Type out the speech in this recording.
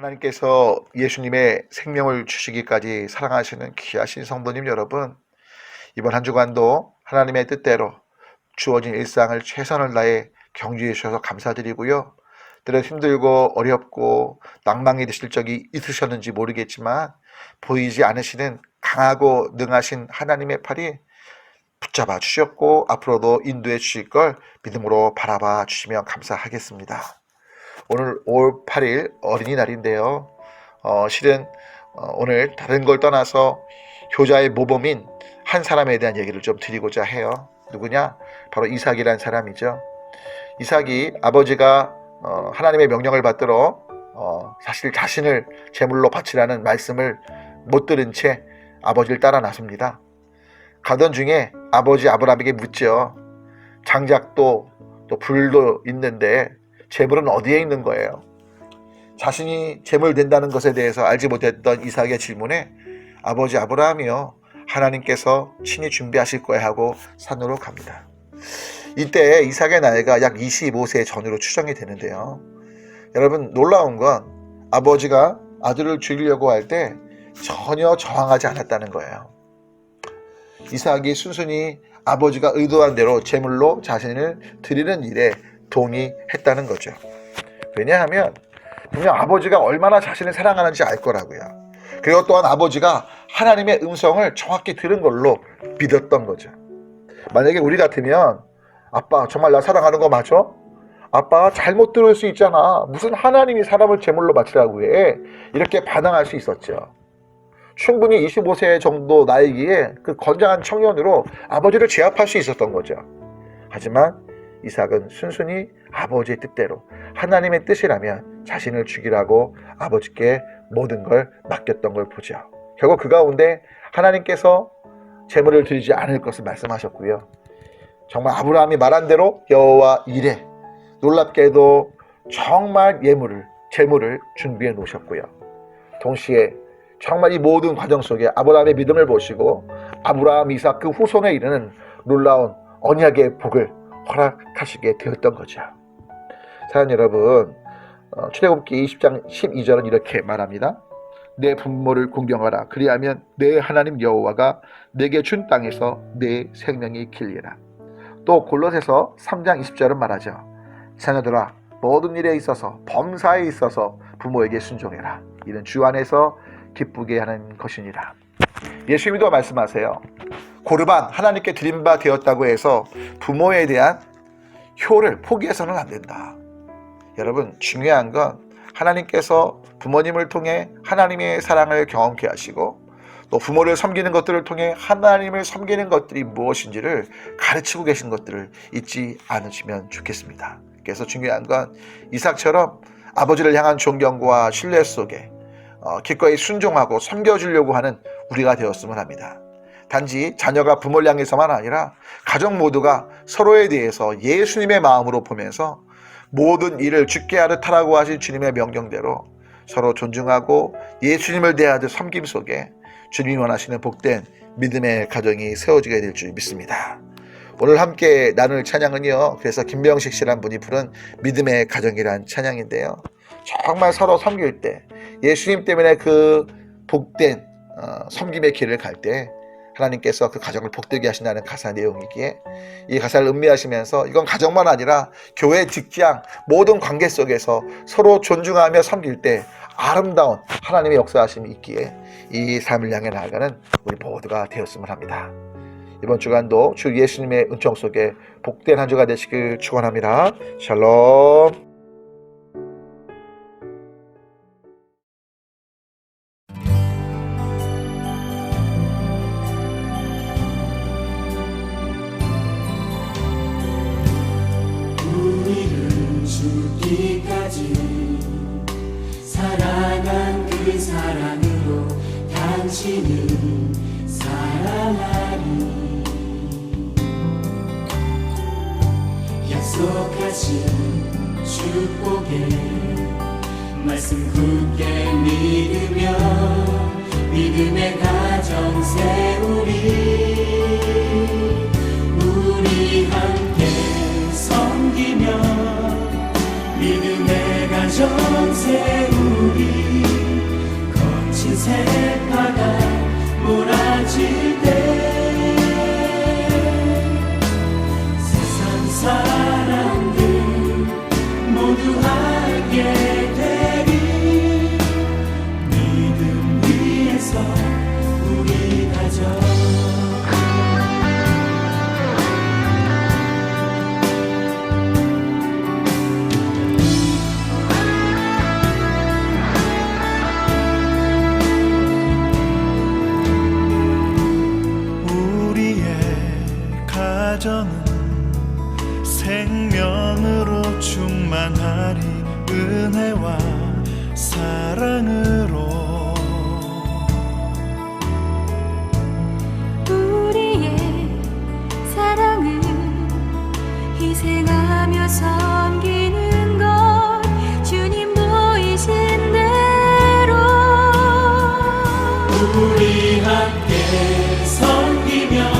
하나님께서 예수님의 생명을 주시기까지 사랑하시는 귀하신 성도님 여러분, 이번 한 주간도 하나님의 뜻대로 주어진 일상을 최선을 다해 경주해 주셔서 감사드리고요. 때로 힘들고 어렵고 낭망이 드실 적이 있으셨는지 모르겠지만 보이지 않으시는 강하고 능하신 하나님의 팔이 붙잡아 주셨고 앞으로도 인도해 주실 걸 믿음으로 바라봐 주시면 감사하겠습니다. 오늘 5월 8일 어린이날인데요. 실은 오늘 다른 걸 떠나서 효자의 모범인 한 사람에 대한 얘기를 좀 드리고자 해요. 누구냐? 바로 이삭이라는 사람이죠. 이삭이 아버지가 하나님의 명령을 받들어 사실 자신을 제물로 바치라는 말씀을 못 들은 채 아버지를 따라 나섭니다. 가던 중에 아버지 아브라함에게 묻죠. 장작도 또 불도 있는데 재물은 어디에 있는 거예요? 자신이 재물 된다는 것에 대해서 알지 못했던 이삭의 질문에 아버지 아브라함이요, 하나님께서 친히 준비하실 거야 하고 산으로 갑니다. 이때 이삭의 나이가 약 25세 전후로 추정이 되는데요. 여러분, 놀라운 건 아버지가 아들을 죽이려고 할 때 전혀 저항하지 않았다는 거예요. 이삭이 순순히 아버지가 의도한 대로 제물로 자신을 드리는 일에 동의했다는 거죠. 왜냐하면 분명 아버지가 얼마나 자신을 사랑하는지 알 거라고요. 그리고 또한 아버지가 하나님의 음성을 정확히 들은 걸로 믿었던 거죠. 만약에 우리 같으면 아빠 정말 나 사랑하는 거 맞아? 아빠 잘못 들을 수 있잖아. 무슨 하나님이 사람을 제물로 바치라고 해? 이렇게 반항할 수 있었죠. 충분히 25세 정도 나이기에 그 건장한 청년으로 아버지를 제압할 수 있었던 거죠. 하지만 이삭은 순순히 아버지의 뜻대로 하나님의 뜻이라면 자신을 죽이라고 아버지께 모든 걸 맡겼던 걸 보죠. 결국 그 가운데 하나님께서 제물을 드리지 않을 것을 말씀하셨고요. 정말 아브라함이 말한 대로 여호와 이레, 놀랍게도 정말 제물을 준비해 놓으셨고요. 동시에 정말 이 모든 과정 속에 아브라함의 믿음을 보시고 아브라함, 이삭 그 후손에 이르는 놀라운 언약의 복을 허락하시게 되었던 거죠. 사랑하는 여러분, 출애굽기 20장 12절은 이렇게 말합니다. 내 부모를 공경하라. 그리하면 내 하나님 여호와가 내게 준 땅에서 내 생명이 길리라. 또 골로새서 3장 20절은 말하죠. 자녀들아, 모든 일에 있어서 범사에 있어서 부모에게 순종해라. 이는 주 안에서 기쁘게 하는 것이니라. 예수님도 말씀하세요. 고르반 하나님께 드린 바 되었다고 해서 부모에 대한 효를 포기해서는 안 된다. 여러분, 중요한 건 하나님께서 부모님을 통해 하나님의 사랑을 경험케 하시고 또 부모를 섬기는 것들을 통해 하나님을 섬기는 것들이 무엇인지를 가르치고 계신 것들을 잊지 않으시면 좋겠습니다. 그래서 중요한 건 이삭처럼 아버지를 향한 존경과 신뢰 속에 기꺼이 순종하고 섬겨주려고 하는 우리가 되었으면 합니다. 단지 자녀가 부모를 향해서만 아니라 가족 모두가 서로에 대해서 예수님의 마음으로 보면서 모든 일을 주께 하듯 하라고 하신 주님의 명령대로 서로 존중하고 예수님을 대하듯 섬김 속에 주님이 원하시는 복된 믿음의 가정이 세워지게 될 줄 믿습니다. 오늘 함께 나눌 찬양은요, 그래서 김병식 씨란 분이 부른 믿음의 가정이란 찬양인데요, 정말 서로 섬길 때 예수님 때문에 그 복된 섬김의 길을 갈 때 하나님께서 그 가정을 복되게 하신다는 가사 내용이기에 이 가사를 음미하시면서 이건 가정만 아니라 교회, 직장 모든 관계 속에서 서로 존중하며 섬길 때 아름다운 하나님의 역사하심이 있기에 이 삶을 향해 나아가는 우리 모두가 되었으면 합니다. 이번 주간도 주 예수님의 은총 속에 복된 한 주가 되시길 축원합니다. 샬롬. 죽기까지 사랑한 그 사랑으로 당신을 사랑하리. 약속하신 축복의 말씀 굳게 믿으며 믿음의 가정 세우리. 우리 함께 섬기며 믿음의 가정 세우리. 새바다 몰아칠 때 세상 사람들 모두 알게 되리 믿음 위에서 우리 가정 가정은 생명으로 충만하리 은혜와 사랑으로 우리의 사랑은 희생하며 섬기는 것 주님 보이신 대로 우리 함께 섬기며